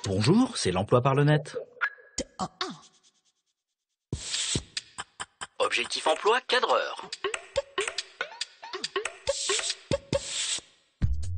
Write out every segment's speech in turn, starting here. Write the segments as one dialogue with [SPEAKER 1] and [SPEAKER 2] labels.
[SPEAKER 1] Bonjour, c'est l'emploi par le net. Objectif emploi, cadreur.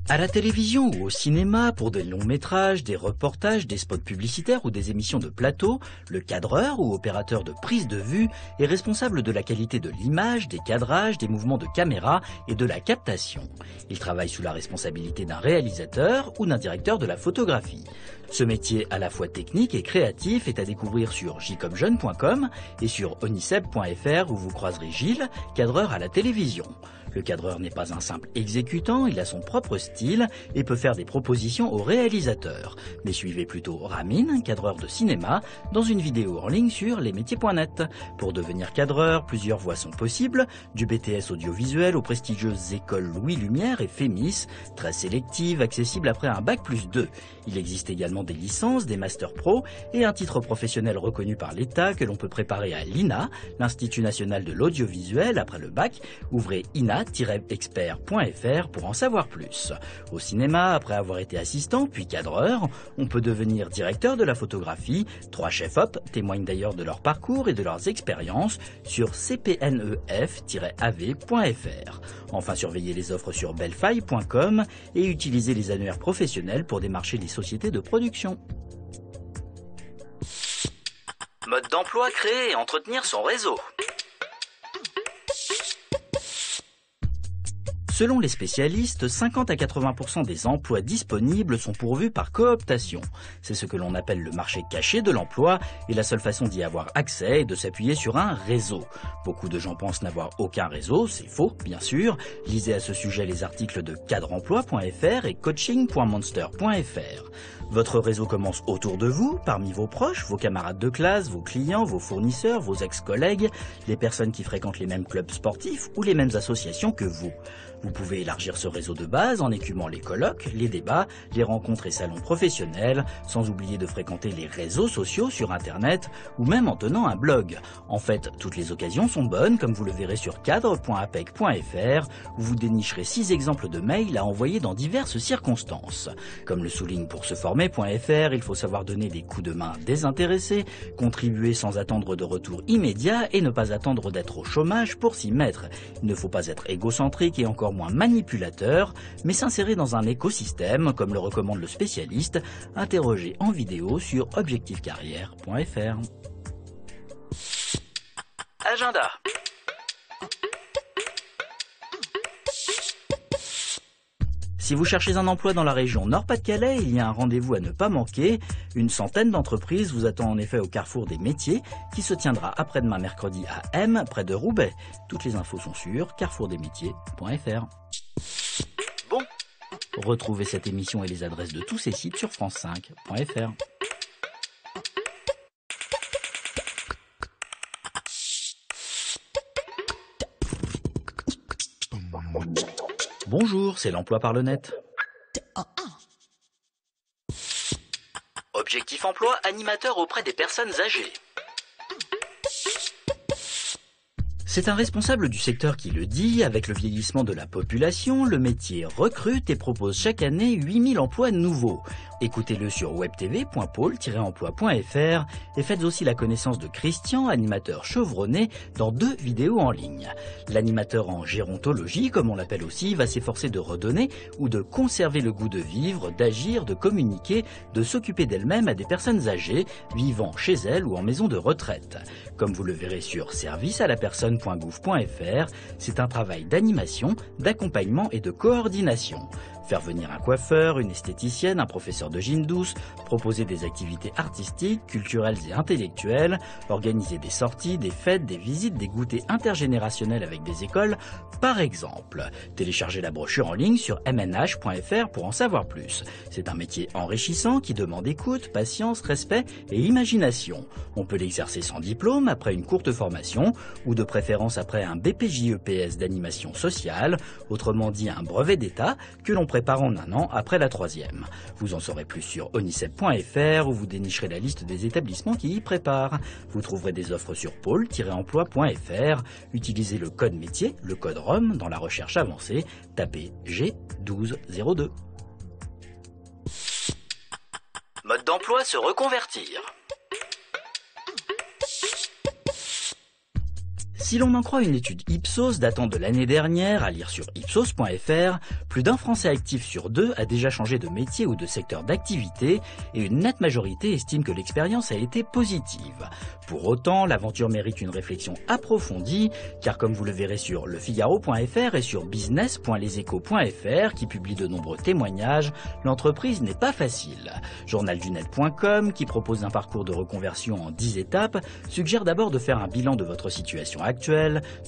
[SPEAKER 1] À la télévision ou au cinéma, pour des longs métrages, des reportages, des spots publicitaires ou des émissions de plateau, le cadreur ou opérateur de prise de vue est responsable de la qualité de l'image, des cadrages, des mouvements de caméra et de la captation. Il travaille sous la responsabilité d'un réalisateur ou d'un directeur de la photographie. Ce métier à la fois technique et créatif est à découvrir sur jcomjeune.com et sur onicep.fr où vous croiserez Gilles, cadreur à la télévision. Le cadreur n'est pas un simple exécutant, il a son propre style et peut faire des propositions au réalisateur. Mais suivez plutôt Ramin, cadreur de cinéma, dans une vidéo en ligne sur lesmétiers.net. Pour devenir cadreur, plusieurs voies sont possibles, du BTS audiovisuel aux prestigieuses écoles Louis Lumière et Fémis, très sélectives, accessibles après un bac+2. Il existe également des licences, des masters pro et un titre professionnel reconnu par l'État que l'on peut préparer à l'INA, l'Institut national de l'audiovisuel, après le bac. Ouvrez ina-expert.fr pour en savoir plus. Au cinéma, après avoir été assistant puis cadreur, on peut devenir directeur de la photographie. 3 chefs-op témoignent d'ailleurs de leur parcours et de leurs expériences sur cpnef-av.fr. Enfin, surveillez les offres sur belfaille.com et utilisez les annuaires professionnels pour démarcher les sociétés de production. Mode d'emploi, créer et entretenir son réseau. Selon les spécialistes, 50 à 80% des emplois disponibles sont pourvus par cooptation. C'est ce que l'on appelle le marché caché de l'emploi et la seule façon d'y avoir accès est de s'appuyer sur un réseau. Beaucoup de gens pensent n'avoir aucun réseau, c'est faux, bien sûr. Lisez à ce sujet les articles de cadreemploi.fr et coaching.monster.fr. Votre réseau commence autour de vous, parmi vos proches, vos camarades de classe, vos clients, vos fournisseurs, vos ex-collègues, les personnes qui fréquentent les mêmes clubs sportifs ou les mêmes associations que vous. Vous pouvez élargir ce réseau de base en écumant les colloques, les débats, les rencontres et salons professionnels, sans oublier de fréquenter les réseaux sociaux sur Internet ou même en tenant un blog. En fait, toutes les occasions sont bonnes, comme vous le verrez sur cadre.apec.fr, où vous dénicherez 6 exemples de mails à envoyer dans diverses circonstances. Comme le souligne pour se former.fr, il faut savoir donner des coups de main désintéressés, contribuer sans attendre de retour immédiat et ne pas attendre d'être au chômage pour s'y mettre. Il ne faut pas être égocentrique et encore moins manipulateur, mais s'insérer dans un écosystème, comme le recommande le spécialiste, interrogé en vidéo sur objectifcarrière.fr. Agenda. Si vous cherchez un emploi dans la région Nord-Pas-de-Calais, il y a un rendez-vous à ne pas manquer. Une centaine d'entreprises vous attend en effet au Carrefour des métiers, qui se tiendra après-demain mercredi à M, près de Roubaix. Toutes les infos sont sur carrefourdesmétiers.fr. Bon, retrouvez cette émission et les adresses de tous ces sites sur france5.fr. Bonjour, c'est l'emploi par le net. Objectif emploi, animateur auprès des personnes âgées. C'est un responsable du secteur qui le dit, avec le vieillissement de la population, le métier recrute et propose chaque année 8000 emplois nouveaux. Écoutez-le sur webtv.pôle-emploi.fr et faites aussi la connaissance de Christian, animateur chevronné, dans 2 vidéos en ligne. L'animateur en gérontologie, comme on l'appelle aussi, va s'efforcer de redonner ou de conserver le goût de vivre, d'agir, de communiquer, de s'occuper d'elle-même à des personnes âgées, vivant chez elles ou en maison de retraite. Comme vous le verrez sur servicealapersonne.gouv.fr, c'est un travail d'animation, d'accompagnement et de coordination. Faire venir un coiffeur, une esthéticienne, un professeur de gym douce, proposer des activités artistiques, culturelles et intellectuelles, organiser des sorties, des fêtes, des visites, des goûters intergénérationnels avec des écoles, par exemple. Téléchargez la brochure en ligne sur mnh.fr pour en savoir plus. C'est un métier enrichissant qui demande écoute, patience, respect et imagination. On peut l'exercer sans diplôme, après une courte formation, ou de préférence après un BPJEPS d'animation sociale, autrement dit un brevet d'État, que l'on prépare en 1 an après la 3e. Vous en saurez plus sur onicep.fr où vous dénicherez la liste des établissements qui y préparent. Vous trouverez des offres sur pôle-emploi.fr. Utilisez le code métier, le code ROM dans la recherche avancée. Tapez G1202. Mode d'emploi, se reconvertir. Si l'on en croit une étude Ipsos datant de l'année dernière, à lire sur ipsos.fr, plus d'un Français actif sur deux a déjà changé de métier ou de secteur d'activité et une nette majorité estime que l'expérience a été positive. Pour autant, l'aventure mérite une réflexion approfondie, car comme vous le verrez sur lefigaro.fr et sur business.leséchos.fr qui publient de nombreux témoignages, l'entreprise n'est pas facile. Journaldunet.com, qui propose un parcours de reconversion en 10 étapes, suggère d'abord de faire un bilan de votre situation actuelle,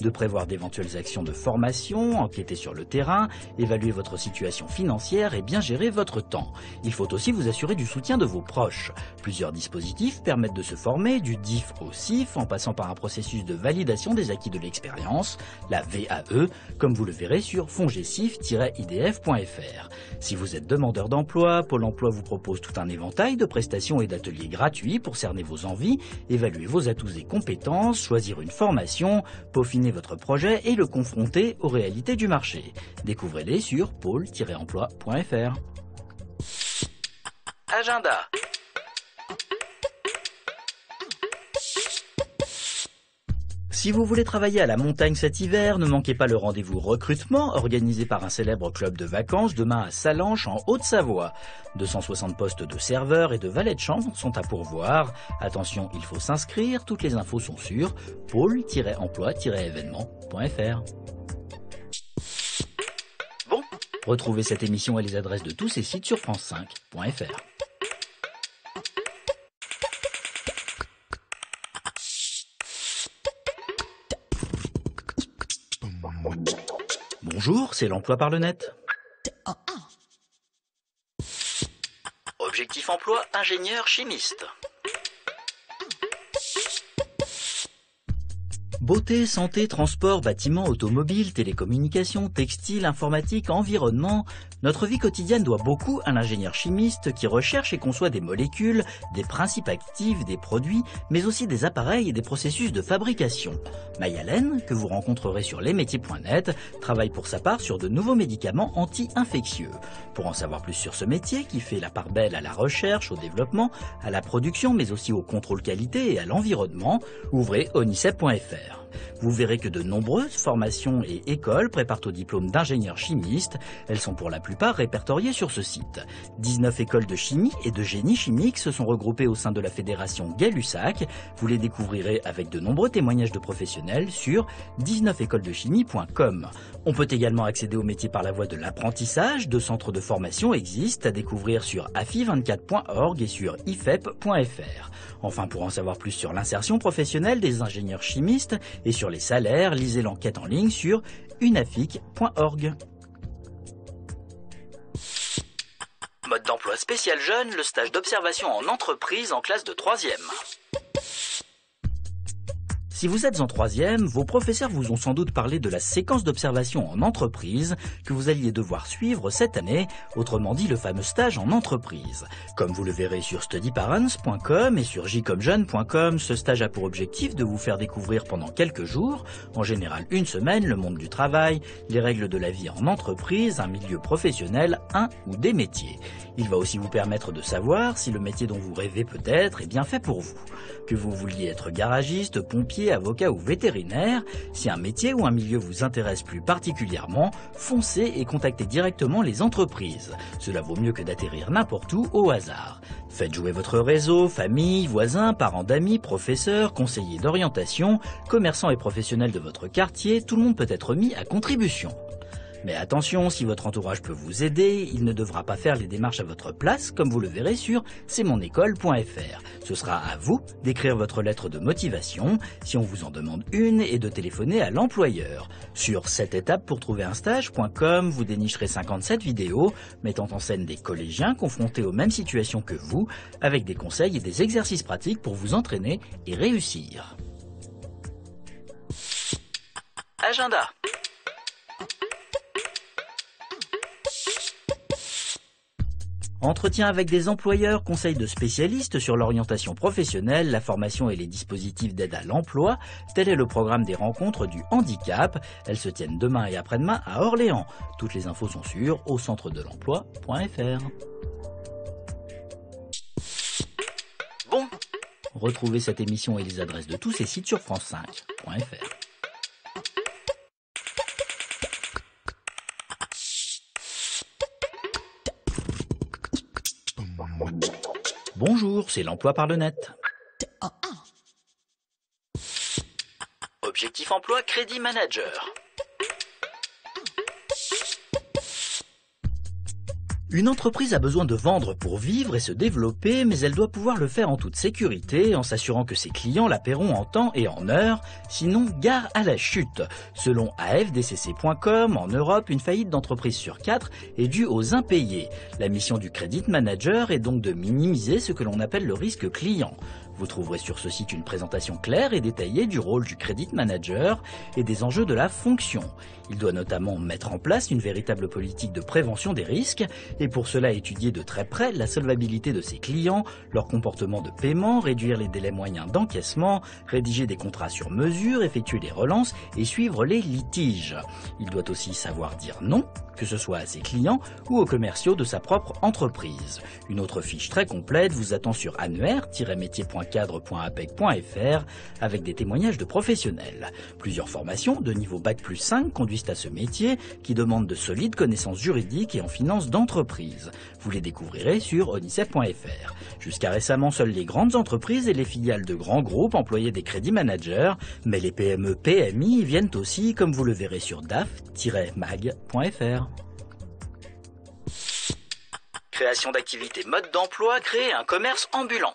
[SPEAKER 1] de prévoir d'éventuelles actions de formation, enquêter sur le terrain, évaluer votre situation financière et bien gérer votre temps. Il faut aussi vous assurer du soutien de vos proches. Plusieurs dispositifs permettent de se former, du DIF au CIF, en passant par un processus de validation des acquis de l'expérience, la VAE, comme vous le verrez sur fongecif-idf.fr. Si vous êtes demandeur d'emploi, Pôle emploi vous propose tout un éventail de prestations et d'ateliers gratuits pour cerner vos envies, évaluer vos atouts et compétences, choisir une formation, peaufiner votre projet et le confronter aux réalités du marché. Découvrez-les sur pôle-emploi.fr. Agenda. Si vous voulez travailler à la montagne cet hiver, ne manquez pas le rendez-vous recrutement organisé par un célèbre club de vacances demain à Sallanches en Haute-Savoie. 260 postes de serveurs et de valets de chambre sont à pourvoir. Attention, il faut s'inscrire, toutes les infos sont sur pôle-emploi-événement.fr. Bon, retrouvez cette émission et les adresses de tous ces sites sur france5.fr. Bonjour, c'est l'emploi par le net. Objectif emploi, ingénieur chimiste. Beauté, santé, transport, bâtiment, automobile, télécommunications, textile, informatique, environnement. Notre vie quotidienne doit beaucoup à l'ingénieur chimiste qui recherche et conçoit des molécules, des principes actifs, des produits, mais aussi des appareils et des processus de fabrication. Mayalène, que vous rencontrerez sur lesmétiers.net, travaille pour sa part sur de nouveaux médicaments anti-infectieux. Pour en savoir plus sur ce métier qui fait la part belle à la recherche, au développement, à la production, mais aussi au contrôle qualité et à l'environnement, ouvrez onicep.fr. Vous verrez que de nombreuses formations et écoles préparent au diplôme d'ingénieur chimiste. Elles sont pour la plupart répertoriées sur ce site. 19 écoles de chimie et de génie chimique se sont regroupées au sein de la fédération Gay-Lussac. Vous les découvrirez avec de nombreux témoignages de professionnels sur 19écolesdechimie.com. On peut également accéder au métier par la voie de l'apprentissage. 2 centres de formation existent à découvrir sur afi24.org et sur ifep.fr. Enfin, pour en savoir plus sur l'insertion professionnelle des ingénieurs chimistes et sur les salaires, lisez l'enquête en ligne sur unafic.org. Mode d'emploi spécial jeune, le stage d'observation en entreprise en classe de 3e. Si vous êtes en 3e, vos professeurs vous ont sans doute parlé de la séquence d'observation en entreprise que vous alliez devoir suivre cette année, autrement dit le fameux stage en entreprise. Comme vous le verrez sur studyparents.com et sur jcomjeune.com, ce stage a pour objectif de vous faire découvrir pendant quelques jours, en général une semaine, le monde du travail, les règles de la vie en entreprise, un milieu professionnel, un ou des métiers. Il va aussi vous permettre de savoir si le métier dont vous rêvez peut-être est bien fait pour vous. Que vous vouliez être garagiste, pompier, avocat ou vétérinaire, si un métier ou un milieu vous intéresse plus particulièrement, foncez et contactez directement les entreprises. Cela vaut mieux que d'atterrir n'importe où au hasard. Faites jouer votre réseau, famille, voisins, parents d'amis, professeurs, conseillers d'orientation, commerçants et professionnels de votre quartier, tout le monde peut être mis à contribution. Mais attention, si votre entourage peut vous aider, il ne devra pas faire les démarches à votre place, comme vous le verrez sur c'estmonécole.fr. Ce sera à vous d'écrire votre lettre de motivation, si on vous en demande une, et de téléphoner à l'employeur. Sur 7 étapes pour trouver un stage.com, vous dénicherez 57 vidéos mettant en scène des collégiens confrontés aux mêmes situations que vous, avec des conseils et des exercices pratiques pour vous entraîner et réussir. Agenda. Entretien avec des employeurs, conseils de spécialistes sur l'orientation professionnelle, la formation et les dispositifs d'aide à l'emploi, tel est le programme des rencontres du handicap. Elles se tiennent demain et après-demain à Orléans. Toutes les infos sont sur aucentre-de-l'emploi.fr. Retrouvez cette émission et les adresses de tous ces sites sur france5.fr. Bonjour, c'est l'emploi par le net. Objectif emploi Crédit Manager. Une entreprise a besoin de vendre pour vivre et se développer, mais elle doit pouvoir le faire en toute sécurité, en s'assurant que ses clients la paieront en temps et en heure, sinon gare à la chute. Selon afdcc.com, en Europe, une faillite d'entreprise sur 4 est due aux impayés. La mission du Credit Manager est donc de minimiser ce que l'on appelle le risque client. Vous trouverez sur ce site une présentation claire et détaillée du rôle du Credit Manager et des enjeux de la fonction. Il doit notamment mettre en place une véritable politique de prévention des risques et pour cela étudier de très près la solvabilité de ses clients, leur comportement de paiement, réduire les délais moyens d'encaissement, rédiger des contrats sur mesure, effectuer des relances et suivre les litiges. Il doit aussi savoir dire non, que ce soit à ses clients ou aux commerciaux de sa propre entreprise. Une autre fiche très complète vous attend sur annuaire-métier.cadre.apec.fr avec des témoignages de professionnels. Plusieurs formations de niveau Bac+5 conduisent à ce métier qui demande de solides connaissances juridiques et en finance d'entreprise. Vous les découvrirez sur onicef.fr. Jusqu'à récemment, seules les grandes entreprises et les filiales de grands groupes employaient des crédits managers, mais les PME-PMI viennent aussi, comme vous le verrez sur daf-mag.fr. Création d'activités, mode d'emploi, créer un commerce ambulant.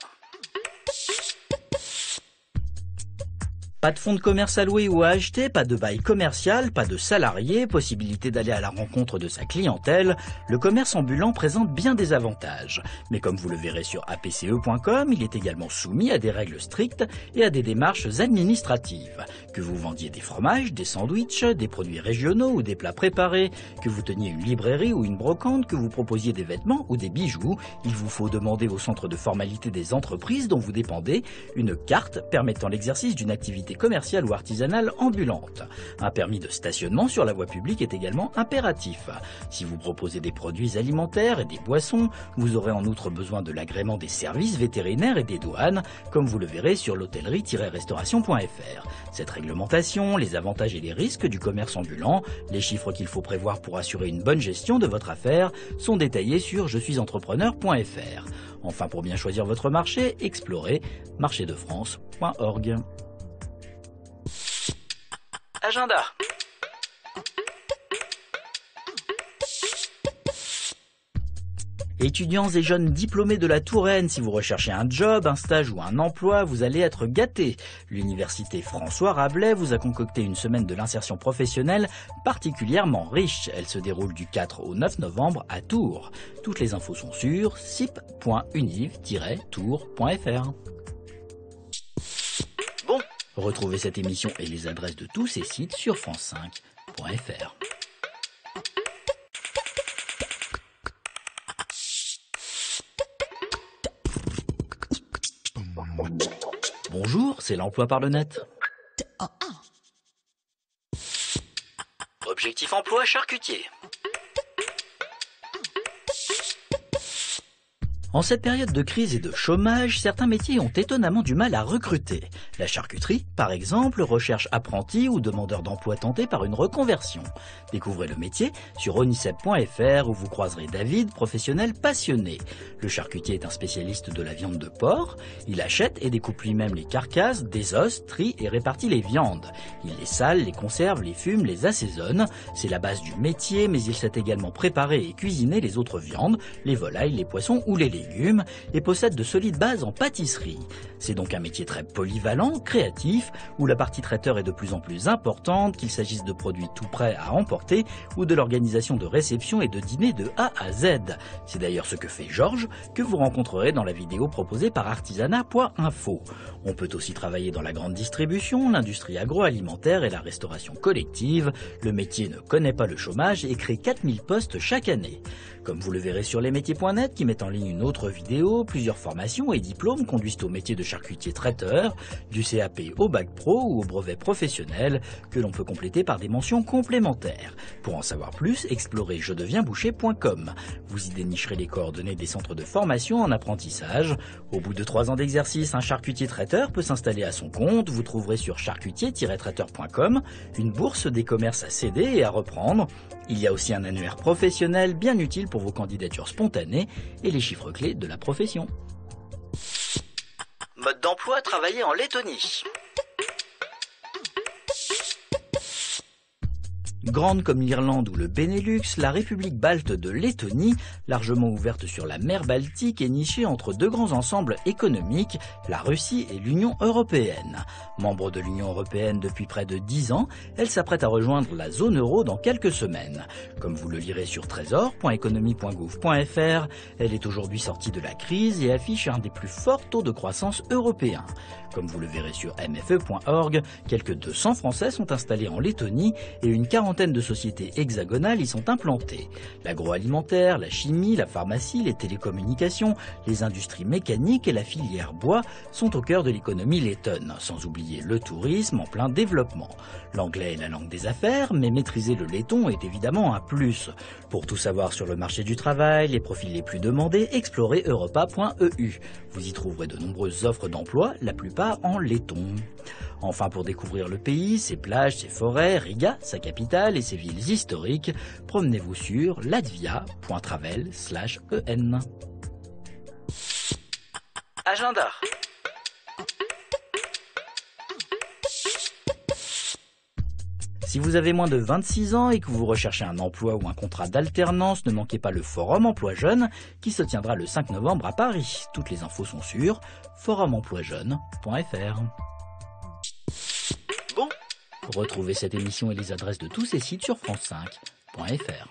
[SPEAKER 1] Pas de fonds de commerce à louer ou à acheter, pas de bail commercial, pas de salariés, possibilité d'aller à la rencontre de sa clientèle, le commerce ambulant présente bien des avantages. Mais comme vous le verrez sur apce.com, il est également soumis à des règles strictes et à des démarches administratives. Que vous vendiez des fromages, des sandwichs, des produits régionaux ou des plats préparés, que vous teniez une librairie ou une brocante, que vous proposiez des vêtements ou des bijoux, il vous faut demander au centre de formalité des entreprises dont vous dépendez une carte permettant l'exercice d'une activité commerciale ou artisanale ambulante. Un permis de stationnement sur la voie publique est également impératif. Si vous proposez des produits alimentaires et des boissons, vous aurez en outre besoin de l'agrément des services vétérinaires et des douanes, comme vous le verrez sur l'hôtellerie-restauration.fr. Cette réglementation, les avantages et les risques du commerce ambulant, les chiffres qu'il faut prévoir pour assurer une bonne gestion de votre affaire sont détaillés sur jesuisentrepreneur.fr. Enfin, pour bien choisir votre marché, explorez marchedefrance.org. Agenda. Étudiants et jeunes diplômés de la Touraine, si vous recherchez un job, un stage ou un emploi, vous allez être gâtés. L'université François Rabelais vous a concocté une semaine de l'insertion professionnelle particulièrement riche. Elle se déroule du 4 au 9 novembre à Tours. Toutes les infos sont sur sip.univ-tours.fr. Bon, retrouvez cette émission et les adresses de tous ces sites sur france5.fr. Bonjour, c'est l'emploi par le net. Objectif emploi charcutier. En cette période de crise et de chômage, certains métiers ont étonnamment du mal à recruter. La charcuterie, par exemple, recherche apprentis ou demandeurs d'emploi tentés par une reconversion. Découvrez le métier sur onicep.fr où vous croiserez David, professionnel passionné. Le charcutier est un spécialiste de la viande de porc. Il achète et découpe lui-même les carcasses, désosse, trie et répartit les viandes. Il les sale, les conserve, les fume, les assaisonne. C'est la base du métier, mais il sait également préparer et cuisiner les autres viandes, les volailles, les poissons ou les légumes, et possède de solides bases en pâtisserie. C'est donc un métier très polyvalent, créatif, où la partie traiteur est de plus en plus importante, qu'il s'agisse de produits tout prêts à emporter ou de l'organisation de réceptions et de dîners de A à Z. C'est d'ailleurs ce que fait Georges, que vous rencontrerez dans la vidéo proposée par artisanat.info. On peut aussi travailler dans la grande distribution, l'industrie agroalimentaire et la restauration collective. Le métier ne connaît pas le chômage et crée 4000 postes chaque année. Comme vous le verrez sur lesmétiers.net qui met en ligne une autre vidéo, plusieurs formations et diplômes conduisent au métier de charcutier traiteur, du CAP au bac pro ou au brevet professionnel, que l'on peut compléter par des mentions complémentaires. Pour en savoir plus, explorez jedeviensboucher.com. Vous y dénicherez les coordonnées des centres de formation en apprentissage. Au bout de 3 ans d'exercice, un charcutier traiteur peut s'installer à son compte. Vous trouverez sur charcutier-traiteur.com une bourse des commerces à céder et à reprendre. Il y a aussi un annuaire professionnel bien utile pour vos candidatures spontanées et les chiffres clés de la profession. Mode d'emploi, travailler en Lettonie. Grande comme l'Irlande ou le Benelux, la République balte de Lettonie, largement ouverte sur la mer Baltique, est nichée entre 2 grands ensembles économiques, la Russie et l'Union européenne. Membre de l'Union européenne depuis près de 10 ans, elle s'apprête à rejoindre la zone euro dans quelques semaines. Comme vous le lirez sur trésor.economie.gouv.fr, elle est aujourd'hui sortie de la crise et affiche un des plus forts taux de croissance européens. Comme vous le verrez sur mfe.org, quelques 200 Français sont installés en Lettonie et une quarantaine de sociétés hexagonales y sont implantées. L'agroalimentaire, la chimie, la pharmacie, les télécommunications, les industries mécaniques et la filière bois sont au cœur de l'économie lettonne, sans oublier le tourisme en plein développement. L'anglais est la langue des affaires, mais maîtriser le letton est évidemment un plus. Pour tout savoir sur le marché du travail, les profils les plus demandés, explorez europa.eu. Vous y trouverez de nombreuses offres d'emploi, la plupart en letton. Enfin, pour découvrir le pays, ses plages, ses forêts, Riga, sa capitale et ses villes historiques, promenez-vous sur latvia.travel/en. Agenda. Si vous avez moins de 26 ans et que vous recherchez un emploi ou un contrat d'alternance, ne manquez pas le Forum Emploi Jeune qui se tiendra le 5 novembre à Paris. Toutes les infos sont sur forumemploijeune.fr. Bon, retrouvez cette émission et les adresses de tous ces sites sur france5.fr.